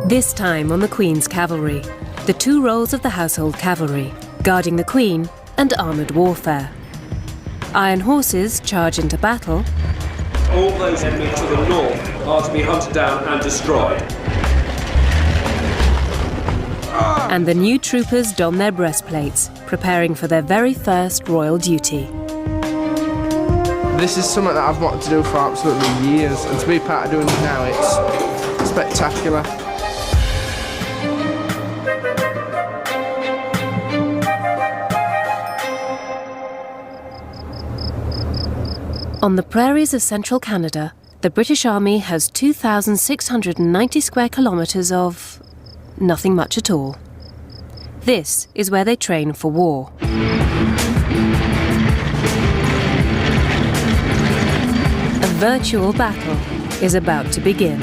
This time on the Queen's Cavalry, the two roles of the household cavalry, guarding the Queen and armoured warfare. Iron horses charge into battle. All those enemies to the north are to be hunted down and destroyed. And the new troopers don their breastplates, preparing for their very first royal duty. This is something that I've wanted to do for absolutely years, and to be part of doing it now, it's spectacular. On the prairies of central Canada, the British Army has 2,690 square kilometres of nothing much at all. This is where they train for war. A virtual battle is about to begin.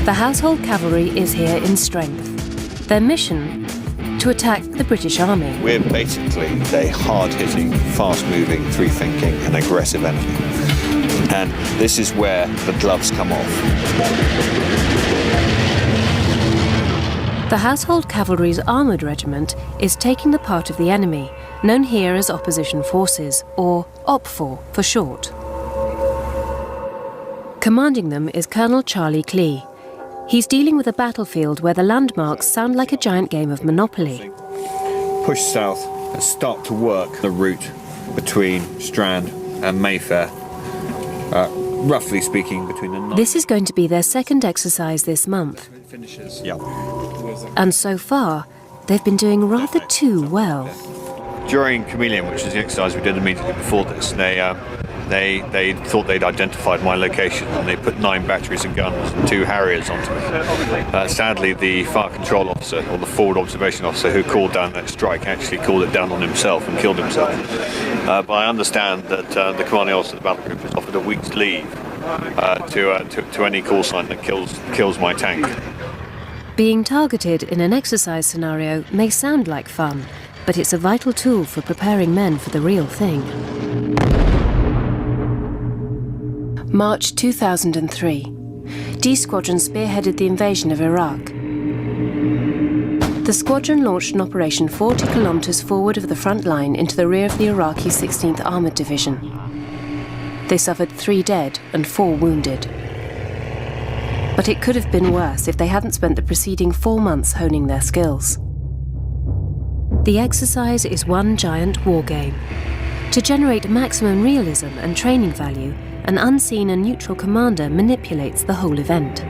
The household cavalry is here in strength. Their mission? To attack the British Army. We're basically a hard-hitting, fast-moving, free-thinking and aggressive enemy. And this is where the gloves come off. The Household Cavalry's Armoured Regiment is taking the part of the enemy, known here as Opposition Forces, or OPFOR for short. Commanding them is Colonel Charlie Clee. He's dealing with a battlefield where the landmarks sound like a giant game of Monopoly. Push south and start to work the route between Strand and Mayfair. Roughly speaking, between the... This is going to be their second exercise this month. Yeah. And so far, they've been doing rather too well. During Chameleon, which is the exercise we did immediately before this, they thought they'd identified my location, and they put 9 batteries and guns and 2 Harriers onto me. Sadly, the fire control officer, or the forward observation officer who called down that strike, actually called it down on himself and killed himself. But I understand that the commanding officer of the battle group has offered a week's leave to any call sign that kills my tank. Being targeted in an exercise scenario may sound like fun, but it's a vital tool for preparing men for the real thing. March 2003. D Squadron spearheaded the invasion of Iraq. The squadron launched an operation 40 kilometres forward of the front line into the rear of the Iraqi 16th Armoured Division. They suffered 3 dead and 4 wounded. But it could have been worse if they hadn't spent the preceding 4 months honing their skills. The exercise is one giant war game. To generate maximum realism and training value, an unseen and neutral commander manipulates the whole event.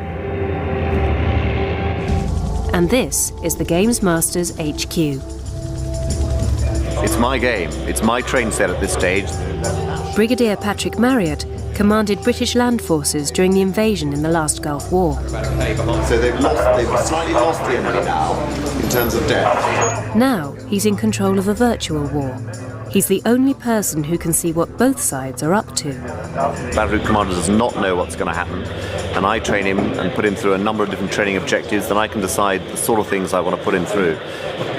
And this is the Games Master's HQ. It's my game. It's my train set at this stage. Brigadier Patrick Marriott commanded British land forces during the invasion in the last Gulf War. So they've slightly lost the enemy now, in terms of death. Now he's in control of a virtual war. He's the only person who can see what both sides are up to. Battle Group Commander does not know what's going to happen, and I train him and put him through a number of different training objectives, then I can decide the sort of things I want to put him through.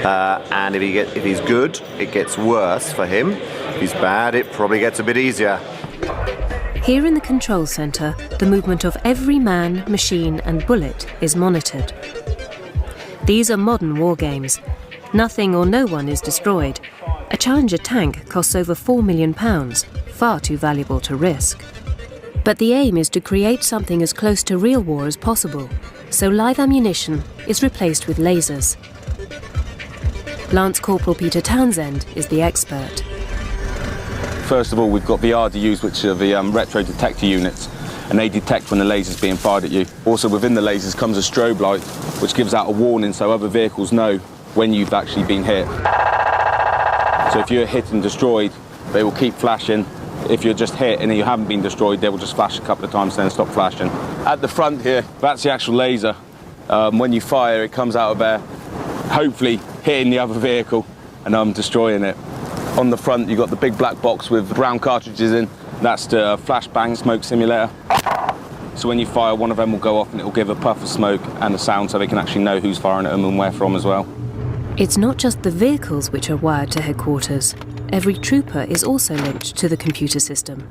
And if he's good, it gets worse for him. If he's bad, it probably gets a bit easier. Here in the control centre, the movement of every man, machine and bullet is monitored. These are modern war games. Nothing or no one is destroyed. A Challenger tank costs over £4 million, far too valuable to risk. But the aim is to create something as close to real war as possible, so live ammunition is replaced with lasers. Lance Corporal Peter Townsend is the expert. First of all, we've got the RDUs, which are the retro detector units, and they detect when the laser's being fired at you. Also within the lasers comes a strobe light, which gives out a warning so other vehicles know when you've actually been hit. So if you're hit and destroyed, they will keep flashing. If you're just hit and you haven't been destroyed, they will just flash a couple of times and then stop flashing. At the front here, that's the actual laser. When you fire, it comes out of there, hopefully hitting the other vehicle and destroying it. On the front, you've got the big black box with brown cartridges in. That's the flashbang smoke simulator. So when you fire, one of them will go off and it will give a puff of smoke and a sound so they can actually know who's firing at them and where from as well. It's not just the vehicles which are wired to headquarters. Every trooper is also linked to the computer system.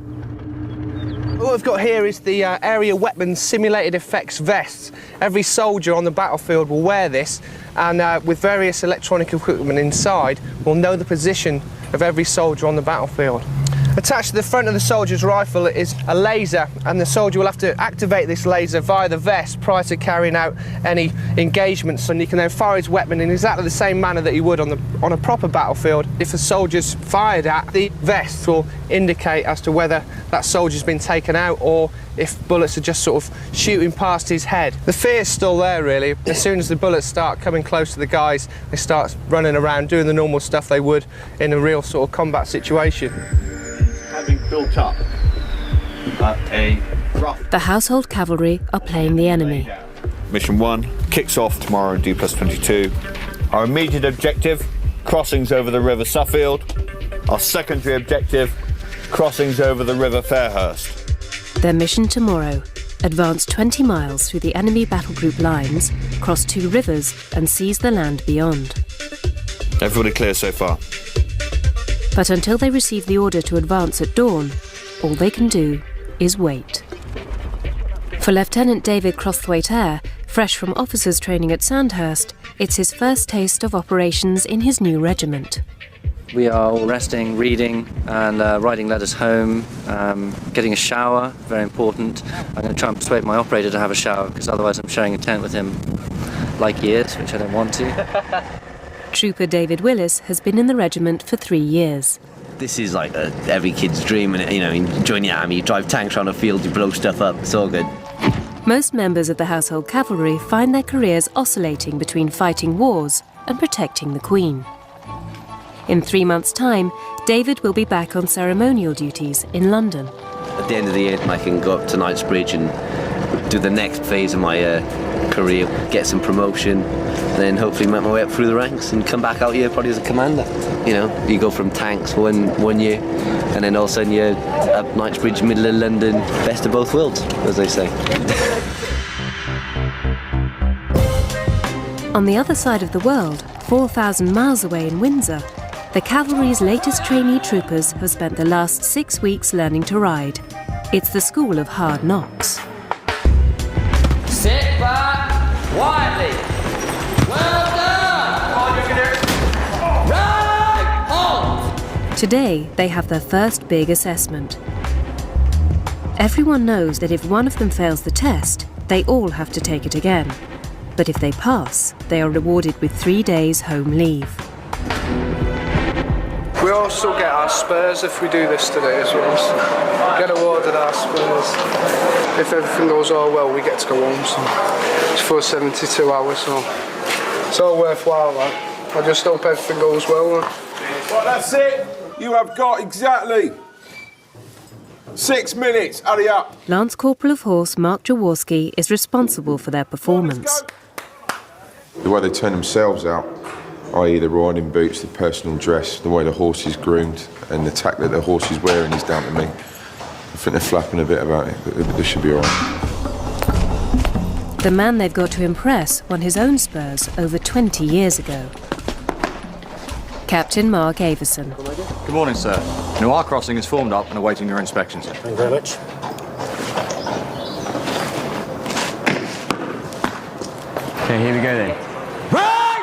What we've got here is the area weapons simulated effects vests. Every soldier on the battlefield will wear this, and with various electronic equipment inside, will know the position of every soldier on the battlefield. Attached to the front of the soldier's rifle is a laser, and the soldier will have to activate this laser via the vest prior to carrying out any engagements, and he can then fire his weapon in exactly the same manner that he would on a proper battlefield. If a soldier's fired at, the vest will indicate as to whether that soldier's been taken out or if bullets are just sort of shooting past his head. The fear's still there, really. As soon as the bullets start coming close to the guys, they start running around doing the normal stuff they would in a real sort of combat situation. Having built up a rough... The household cavalry are playing the enemy. Mission 1 kicks off tomorrow in D+22. Our immediate objective, crossings over the River Suffield. Our secondary objective, crossings over the River Fairhurst. Their mission tomorrow: advance 20 miles through the enemy battle group lines, cross 2 rivers and seize the land beyond. Everybody clear so far? But until they receive the order to advance at dawn, all they can do is wait. For Lieutenant David Crosthwaite-Eyre, fresh from officers' training at Sandhurst, it's his first taste of operations in his new regiment. We are all resting, reading, and writing letters home, getting a shower, very important. I'm going to try and persuade my operator to have a shower, because otherwise I'm sharing a tent with him like he is, which I don't want to. Trooper David Willis has been in the regiment for 3 years. This is like every kid's dream, and you know, you join the army, you drive tanks around a field, you blow stuff up, it's all good. Most members of the household cavalry find their careers oscillating between fighting wars and protecting the Queen. In 3 months' time, David will be back on ceremonial duties in London. At the end of the year, I can go up to Knightsbridge and do the next phase of my career, get some promotion, then hopefully make my way up through the ranks and come back out here probably as a commander. You know, you go from tanks one year, and then all of a sudden you're up Knightsbridge, middle of London, best of both worlds, as they say. On the other side of the world, 4,000 miles away in Windsor, the cavalry's latest trainee troopers have spent the last 6 weeks learning to ride. It's the school of hard knocks. Sit back quietly. Well done. Right, halt. Today, they have their first big assessment. Everyone knows that if one of them fails the test, they all have to take it again. But if they pass, they are rewarded with 3 days home leave. We also get our spurs if we do this today as well. So get awarded our spurs. If everything goes all well, we get to go home. So it's for 72 hours, so it's all worthwhile, that. I just hope everything goes well. Right, that's it. You have got exactly 6 minutes. Hurry up. Lance Corporal of Horse Mark Jaworski is responsible for their performance. The way they turn themselves out, i.e. the riding boots, the personal dress, the way the horse is groomed, and the tack that the horse is wearing is down to me. I think they're flapping a bit about it, but this should be all right. The man they've got to impress won his own spurs over 20 years ago. Captain Mark Averson. Good morning, sir. Noir Crossing is formed up and awaiting your inspection, sir. Thank you very much. Okay, here we go then. Right.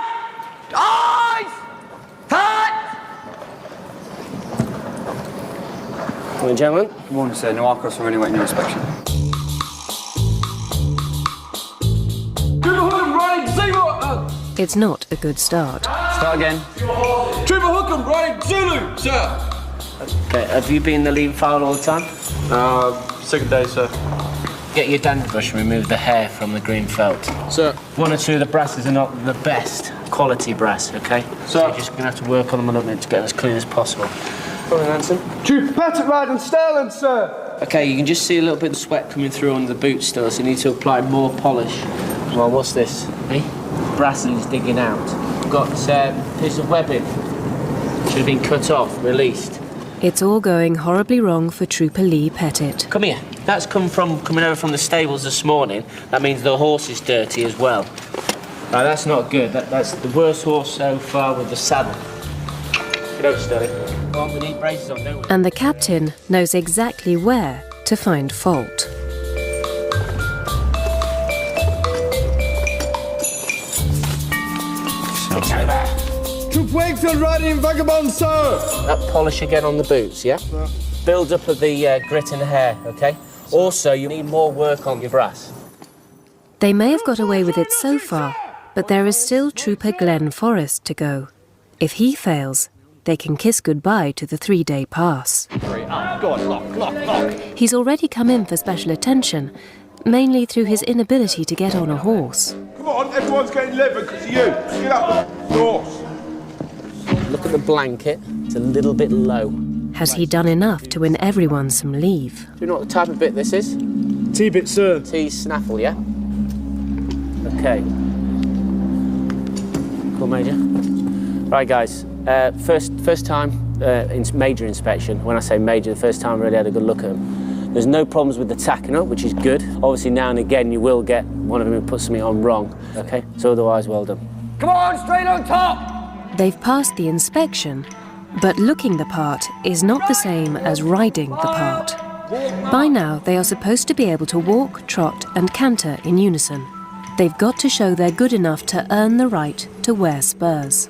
Eyes. Cut. Morning, gentlemen. Good morning, sir. Noir Crossing already waiting your inspection. Trooper Hookham riding Zulu. It's not a good start. Start again. Trooper Hookham riding Zulu, sir. Okay, have you been the lead file all the time? Second day, sir. Get your dandruff brush and remove the hair from the green felt. Sir. 1 or 2 of the brasses are not the best quality brass, okay? So you're just going to have to work on them a little bit to get them as clean as possible. Morning, Anson. Trooper Patrick riding Sterling, sir. Okay, you can just see a little bit of sweat coming through under the boot still, so you need to apply more polish. Well, what's this? Eh? Brassings digging out. We've got a piece of webbing. Should have been cut off, released. It's all going horribly wrong for Trooper Lee Pettit. Come here. That's coming over from the stables this morning. That means the horse is dirty as well. No, that's not good. That's the worst horse so far with the saddle. Get over, Sterling. Well, we need braces on, don't we? And the captain knows exactly where to to find fault. Troop Wakefield riding vagabond, sir! That polish again on the boots, yeah? Build up of the grit in the hair, okay? Also, you need more work on your brass. They may have got away with it so far, but there is still Trooper Glenn Forrest to go. If he fails, they can kiss goodbye to the 3-day pass. Go on, lock. He's already come in for special attention, mainly through his inability to get on a horse. Come on, everyone's getting liver because of you. Get up the horse. Look at the blanket, it's a little bit low. Has he done enough to win everyone some leave? Do you know what the type of bit this is? T-bit, sir. T-snaffle, yeah? Okay. Cool, Major. Right, guys. First time major inspection. When I say major, the first time I really had a good look at them. There's no problems with the tacking up, which is good. Obviously, now and again, you will get one of them who puts something on wrong. Okay? So otherwise, well done. Come on, straight on top! They've passed the inspection, but looking the part is not the same as riding the part. By now, they are supposed to be able to walk, trot, and canter in unison. They've got to show they're good enough to earn the right to wear spurs.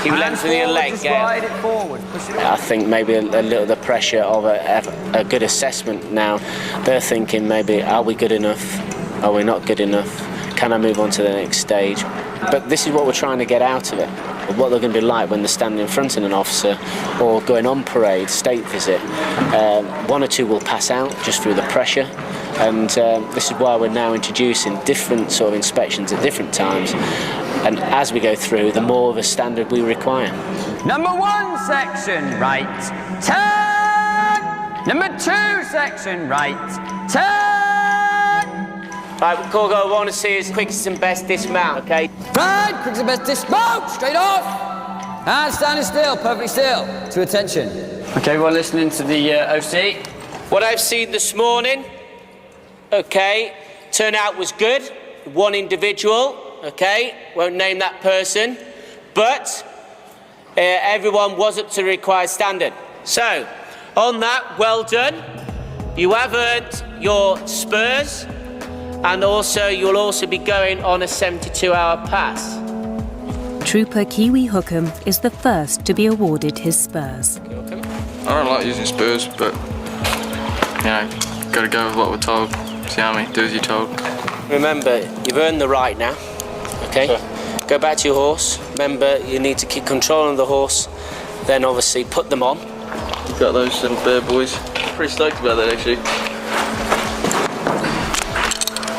Keep length with your leg, Slide it forward. Push it I think maybe a little the pressure of a good assessment now. They're thinking maybe, are we good enough? Are we not good enough? Can I move on to the next stage? But this is what we're trying to get out of it. What they're going to be like when they're standing in front of an officer or going on parade, state visit. One or two will pass out just through the pressure. And this is why we're now introducing different sort of inspections at different times. And as we go through, the more of a standard we require. Number 1 section, right, turn! Number 2 section, right, turn! Right, Corgo, I want to see his quickest and best dismount, okay? Right, quickest and best dismount, straight off! And standing still, perfectly still, to attention. Okay, everyone listening to the OC. What I've seen this morning, okay, turnout was good. One individual, okay, won't name that person, but everyone was up to the required standard. So, on that, well done. You have earned your spurs, and also you'll also be going on a 72-hour pass. Trooper Kiwi Hookham is the first to be awarded his spurs. I don't like using spurs, but, you know, gotta go with what we're told. See how I mean? Do as you're told. Remember, you've earned the right now, okay? Sure. Go back to your horse. Remember, you need to keep control of the horse, then obviously put them on. You've got those little bear boys. Pretty stoked about that, actually.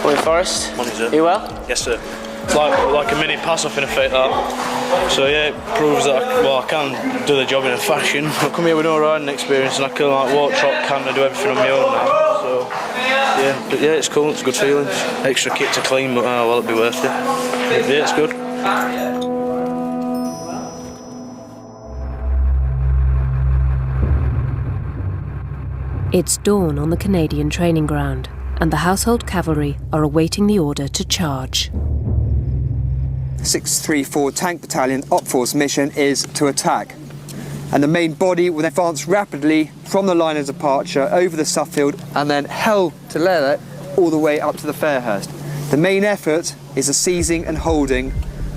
Morning, Forrest. Morning, sir. You well? Yes, sir. It's like a mini pass-off in effect, that. So yeah, it proves that I can do the job in a fashion. I come here with no riding experience and I can walk, trot, canter, do everything on my own now. So yeah, but yeah, it's cool. It's a good feeling. Extra kit to clean, but well, it'll be worth it. Yeah, it's good. It's dawn on the Canadian training ground, and the Household Cavalry are awaiting the order to charge. 634 Tank Battalion Op Force mission is to attack, and the main body will advance rapidly from the line of departure over the Suffield and then hell to leather all the way up to the Fairhurst. The main effort is the seizing and holding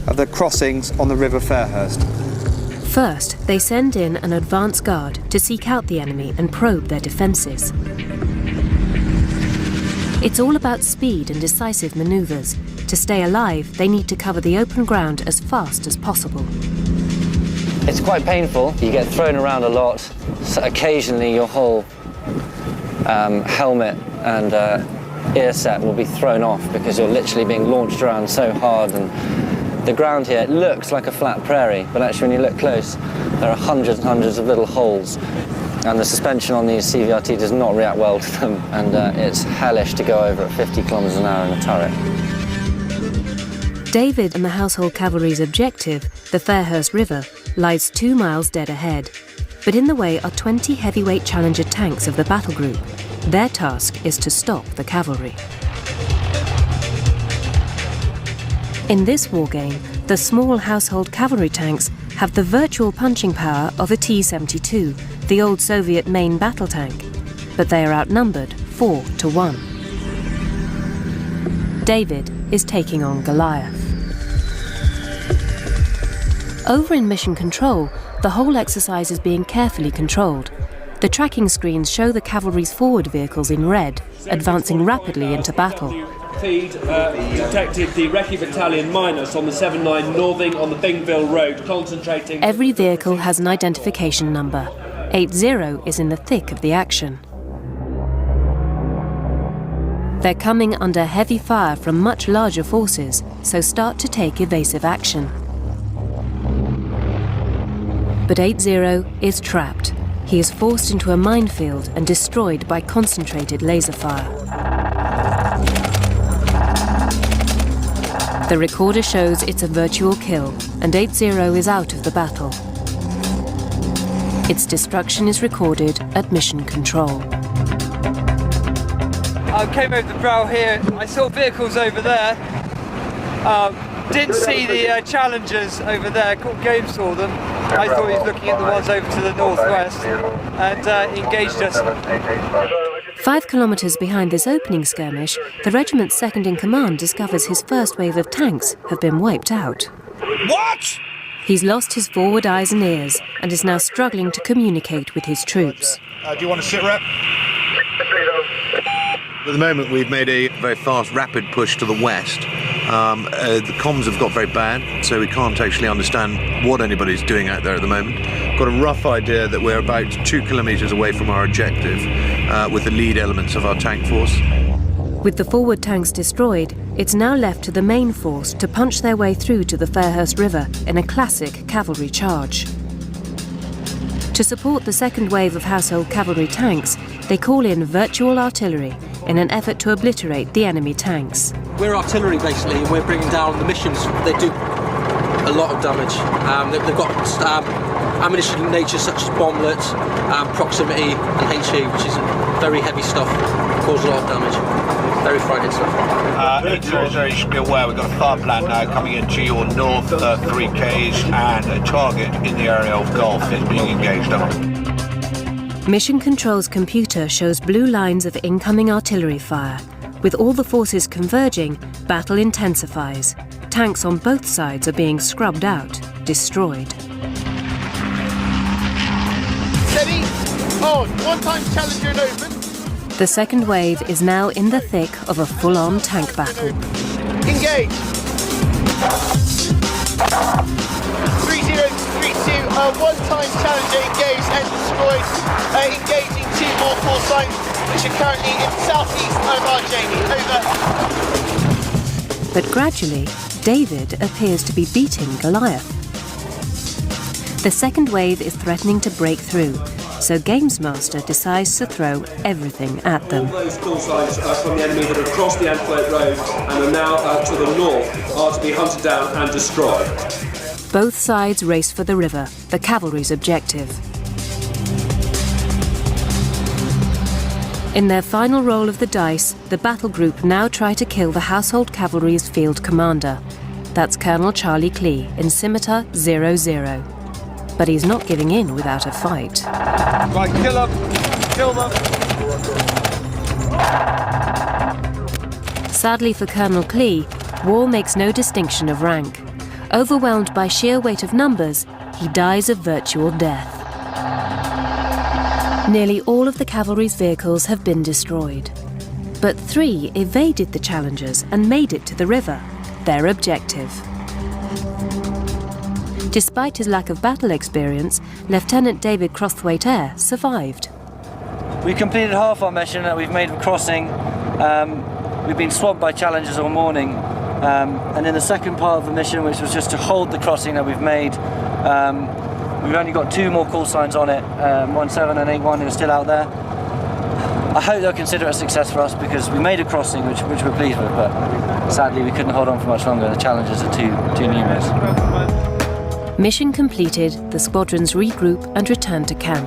of the crossings on the River Fairhurst. First, they send in an advance guard to seek out the enemy and probe their defences. It's all about speed and decisive manoeuvres. To stay alive, they need to cover the open ground as fast as possible. It's quite painful. You get thrown around a lot. So occasionally your whole helmet and ear set will be thrown off because you're literally being launched around so hard. And the ground here, it looks like a flat prairie, but actually when you look close, there are hundreds and hundreds of little holes. And the suspension on these CVRT does not react well to them, and it's hellish to go over at 50 kilometres an hour in a turret. David and the Household Cavalry's objective, the Fairhurst River, lies 2 miles dead ahead. But in the way are 20 heavyweight Challenger tanks of the battle group. Their task is to stop the cavalry. In this wargame, the small Household Cavalry tanks have the virtual punching power of a T-72, the old Soviet main battle tank. but they are outnumbered 4 to 1. David is taking on Goliath. Over in Mission Control, the whole exercise is being carefully controlled. The tracking screens show the cavalry's forward vehicles in red, advancing rapidly into battle. Feed detected the Recce Battalion minus on the 7-9 northing on the Bingville Road, concentrating... Every vehicle has an identification number. 80 is in the thick of the action. They're coming under heavy fire from much larger forces, so start to take evasive action. But 80 is trapped. He is forced into a minefield and destroyed by concentrated laser fire. The recorder shows it's a virtual kill, and 80 is out of the battle. Its destruction is recorded at Mission Control. I came over the brow here. I saw vehicles over there. Didn't see the challengers over there. Game saw them. I thought he was looking at the ones over to the northwest and engaged us. 5 kilometres behind this opening skirmish, the regiment's second in command discovers his first wave of tanks have been wiped out. What? He's lost his forward eyes and ears and is now struggling to communicate with his troops. Do you want to sit rep? At the moment, we've made a very fast, rapid push to the west. The comms have got very bad, so we can't actually understand what anybody's doing out there at the moment. Got a rough idea that we're about 2 kilometres away from our objective with the lead elements of our tank force. With the forward tanks destroyed, it's now left to the main force to punch their way through to the Fairhurst River in a classic cavalry charge. To support the second wave of household cavalry tanks, they call in virtual artillery in an effort to obliterate the enemy tanks. We're artillery basically, and we're bringing down the missions. They do a lot of damage. They've got ammunition in nature such as bomblets, proximity and HE, which is very heavy stuff, cause a lot of damage. Very frightening stuff. 800, you should be aware we've got a fire plan now coming into your north 3 Ks, and a target in the area of Gulf is being engaged on. Mission Control's computer shows blue lines of incoming artillery fire. With all the forces converging, battle intensifies. Tanks on both sides are being scrubbed out, destroyed. Steady, on, 1 time Challenger and open. The second wave is now in the thick of a full-on tank battle. Engage. 3032, 1 time Challenger engaged and destroyed. Engaging 2 more call signs, which are currently in southeast of our Jamie. Over. But gradually, David appears to be beating Goliath. The second wave is threatening to break through, so Gamesmaster decides to throw everything at them. All those call signs from the enemy that have crossed the Antwerp Road and are now to the north are to be hunted down and destroyed. Both sides race for the river, the cavalry's objective. In their final roll of the dice, the battle group now try to kill the household cavalry's field commander. That's Colonel Charlie Clee in Scimitar 00. But he's not giving in without a fight. Right, kill them! Kill them! Sadly for Colonel Clee, war makes no distinction of rank. Overwhelmed by sheer weight of numbers, he dies a virtual death. Nearly all of the cavalry's vehicles have been destroyed. But 3 evaded the challengers and made it to the river, their objective. Despite his lack of battle experience, Lieutenant David Crossthwaite-Eyre survived. We completed half our mission that we've made of crossing. We've been swamped by challenges all morning. And in the second part of the mission, which was just to hold the crossing that we've made, we've only got 2 more call signs on it, 17 and 81 who are still out there. I hope they'll consider it a success for us because we made a crossing which we're pleased with, but sadly we couldn't hold on for much longer. The challenges are too numerous. Mission completed, the squadrons regroup and return to camp.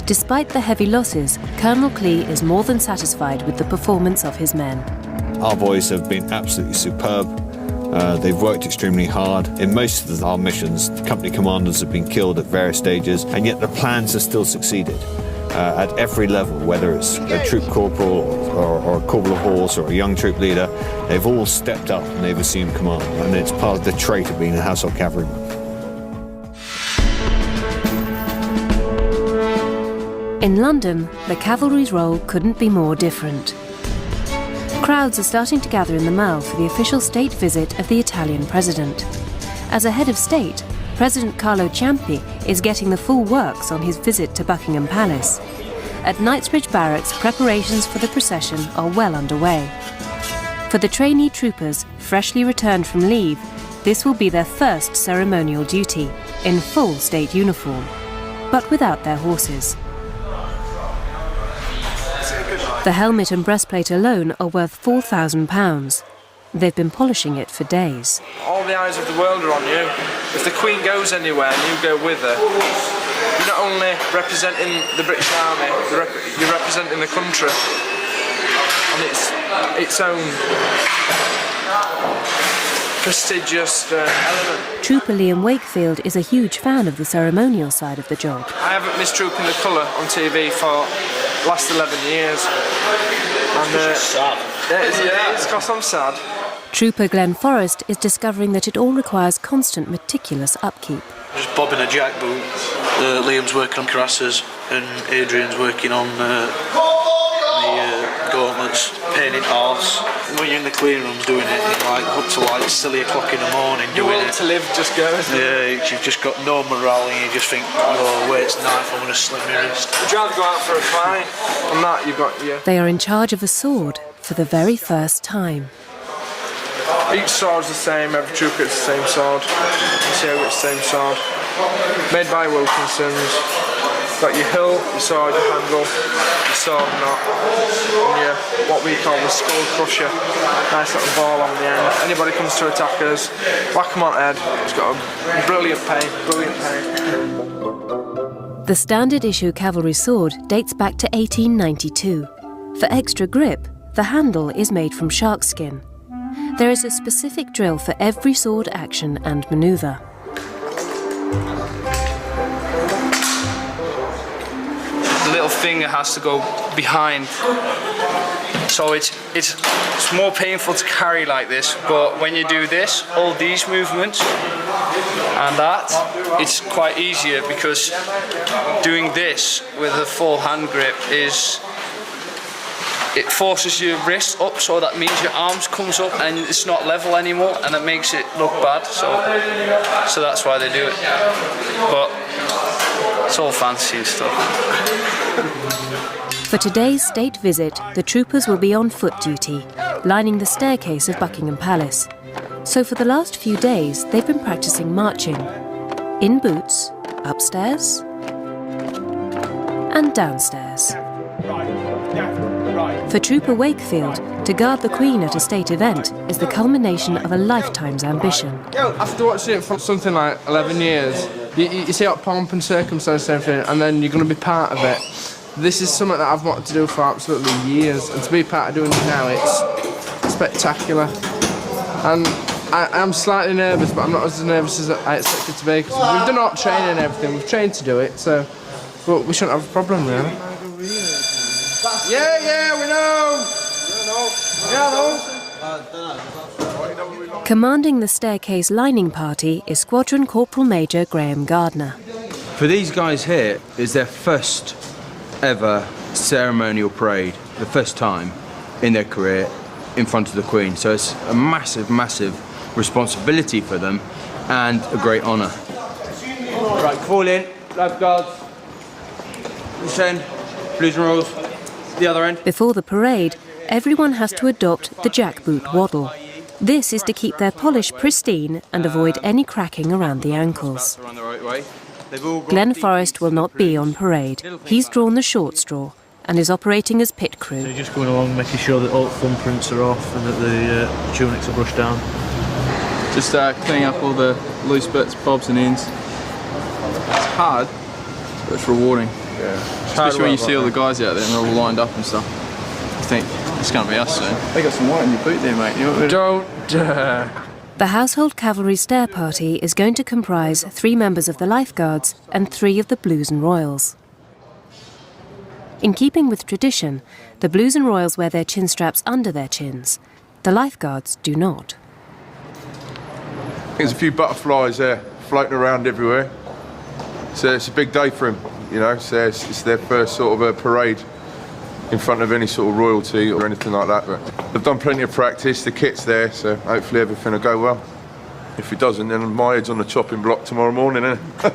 Despite the heavy losses, Colonel Clee is more than satisfied with the performance of his men. Our boys have been absolutely superb. They've worked extremely hard. In most of our missions, the company commanders have been killed at various stages, and yet the plans have still succeeded. at every level, whether it's a troop corporal or a corporal of horse or a young troop leader. They've all stepped up and they've assumed command, and it's part of the trait of being a household cavalryman. In London, the cavalry's role couldn't be more different. Crowds are starting to gather in the Mall for the official state visit of the Italian president. As a head of state, President Carlo Ciampi is getting the full works on his visit to Buckingham Palace. At Knightsbridge Barracks, preparations for the procession are well underway. For the trainee troopers, freshly returned from leave, this will be their first ceremonial duty, in full state uniform, but without their horses. The helmet and breastplate alone are worth £4,000. They've been polishing it for days. All the eyes of the world are on you. If the Queen goes anywhere and you go with her, you're not only representing the British Army, you're representing the country on its own prestigious element. Trooper Liam Wakefield is a huge fan of the ceremonial side of the job. I haven't missed Trooping the Colour on TV for the last 11 years. And sad. It's because I'm sad. Trooper Glenn Forrest is discovering that it all requires constant, meticulous upkeep. Just bobbing a jack boot. Liam's working on cuirasses and Adrian's working on the gauntlets, painting horse. When you're in the clean rooms doing it, you're like up to like silly o'clock in the morning doing it. Your will to live just goes. Yeah, you've just got no morale and you just think, oh wait, it's knife, I'm going to slit my wrist. Would you rather go out for a fight? On that you've got They are in charge of a sword for the very first time. Each sword's the same, every trooper gets the same sword. You see how it's the same sword. Made by Wilkinson's. Got your hill, your sword, your handle, your sword knot, and what we call the skull crusher. Nice little ball on the end. Anybody comes to attack us, whack them on the head. It's got a brilliant pain, brilliant pain. The standard issue cavalry sword dates back to 1892. For extra grip, the handle is made from shark skin. There is a specific drill for every sword action and manoeuvre. The little finger has to go behind, so it's more painful to carry like this, but when you do this, all these movements and that, it's quite easier because doing this with a full hand grip it forces your wrist up, so that means your arms comes up and it's not level anymore, and it makes it look bad, so that's why they do it. But it's all fancy and stuff. For today's state visit, the troopers will be on foot duty, lining the staircase of Buckingham Palace. So for the last few days, they've been practicing marching. In boots, upstairs and downstairs. For Trooper Wakefield, to guard the Queen at a state event is the culmination of a lifetime's ambition. After watching it for something like 11 years, you see what pomp and circumstance and everything, and then you're going to be part of it. This is something that I've wanted to do for absolutely years, and to be part of doing it now, it's spectacular. And I'm slightly nervous, but I'm not as nervous as I expected to be, because we've done all training and everything, we've trained to do it, so we shouldn't have a problem really. Yeah, we know! Commanding the staircase lining party is Squadron Corporal Major Graham Gardner. For these guys here, it's their first ever ceremonial parade, the first time in their career in front of the Queen. So it's a massive, massive responsibility for them and a great honour. Right, fall in, lifeguards, this end, blues and rolls, the other end. Before the parade, everyone has to adopt the jackboot waddle. This is to keep their polish pristine and avoid any cracking around the ankles. Glenn Forrest will not be on parade. He's drawn the short straw and is operating as pit crew. So you're just going along, making sure that all thumbprints are off and that the tunics are brushed down. Just cleaning up all the loose bits, bobs and ends. It's hard, but it's rewarding. Yeah. Especially when you see all the guys out there and they're all lined up and stuff. I think it's going to be us soon. They got some white in your boot there, mate. You know Don't. The Household Cavalry Stair Party is going to comprise 3 members of the Lifeguards and 3 of the Blues and Royals. In keeping with tradition, the Blues and Royals wear their chin straps under their chins. The lifeguards do not. There's a few butterflies there floating around everywhere. So it's a big day for them, you know. So it's their first sort of a parade in front of any sort of royalty or anything like that. But they've done plenty of practice, the kit's there, so hopefully everything will go well. If it doesn't, then my head's on the chopping block tomorrow morning, isn't it?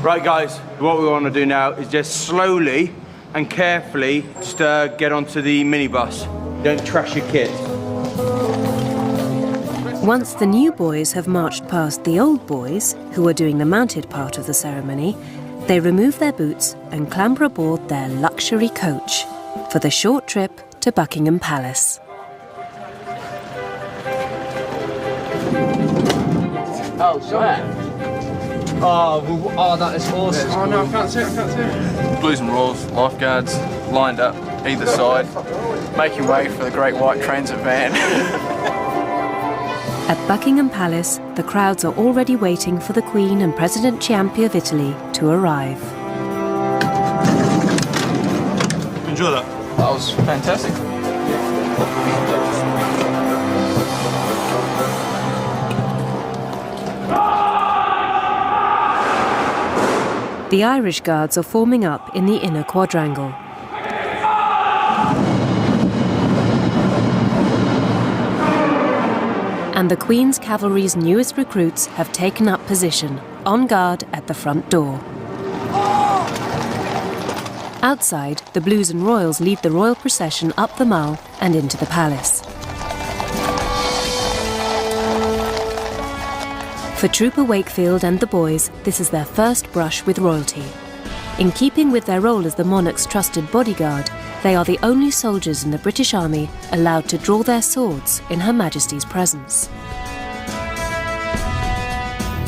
Right, guys, what we want to do now is just slowly and carefully get onto the minibus. Don't trash your kit. Once the new boys have marched past the old boys, who are doing the mounted part of the ceremony, they remove their boots and clamber aboard their luxury coach for the short trip to Buckingham Palace. Oh, swear. Oh, that is awesome. Oh no, I can't see it. Blues and Royals, lifeguards lined up either side, making way for the Great White Transit van. At Buckingham Palace, the crowds are already waiting for the Queen and President Ciampi of Italy to arrive. Enjoy that. That was fantastic. The Irish Guards are forming up in the inner quadrangle. And the Queen's Cavalry's newest recruits have taken up position, on guard at the front door. Outside, the Blues and Royals lead the royal procession up the Mall and into the palace. For Trooper Wakefield and the boys, this is their first brush with royalty. In keeping with their role as the monarch's trusted bodyguard, they are the only soldiers in the British Army allowed to draw their swords in Her Majesty's presence.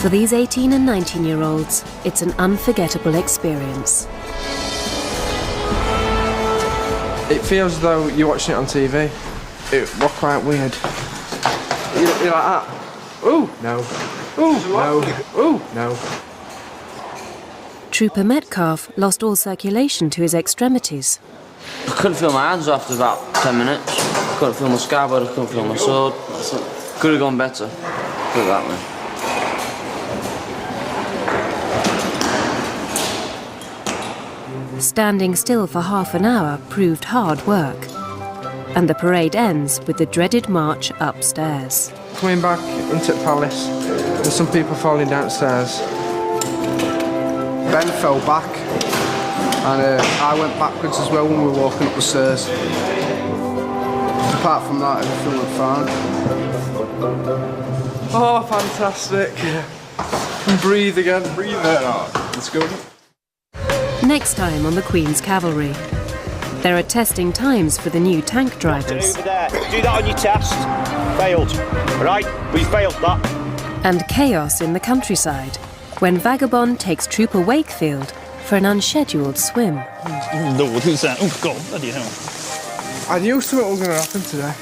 For these 18 and 19-year-olds, it's an unforgettable experience. It feels as though you're watching it on TV. It was quite weird. You're like that. Ooh, no. Ooh, no. Ooh, no. Trooper Metcalf lost all circulation to his extremities. I couldn't feel my hands after about 10 minutes. I couldn't feel my scabbard, I couldn't feel my sword. Could have gone better. Put it that way. Standing still for half an hour proved hard work. And the parade ends with the dreaded march upstairs. Coming back into the palace, there's some people falling downstairs. Ben fell back, and I went backwards as well when we were walking up the stairs. Apart from that, everything went fine. Oh, fantastic. And breathe again. Breathe it out. Let's go. Next time on the Queen's Cavalry. There are testing times for the new tank drivers. Over there. Do that on your test. Failed. Right? We failed that. And chaos in the countryside when Vagabond takes Trooper Wakefield for an unscheduled swim. Lord, who's that? Oh, God, bloody hell. I knew something was going to happen today.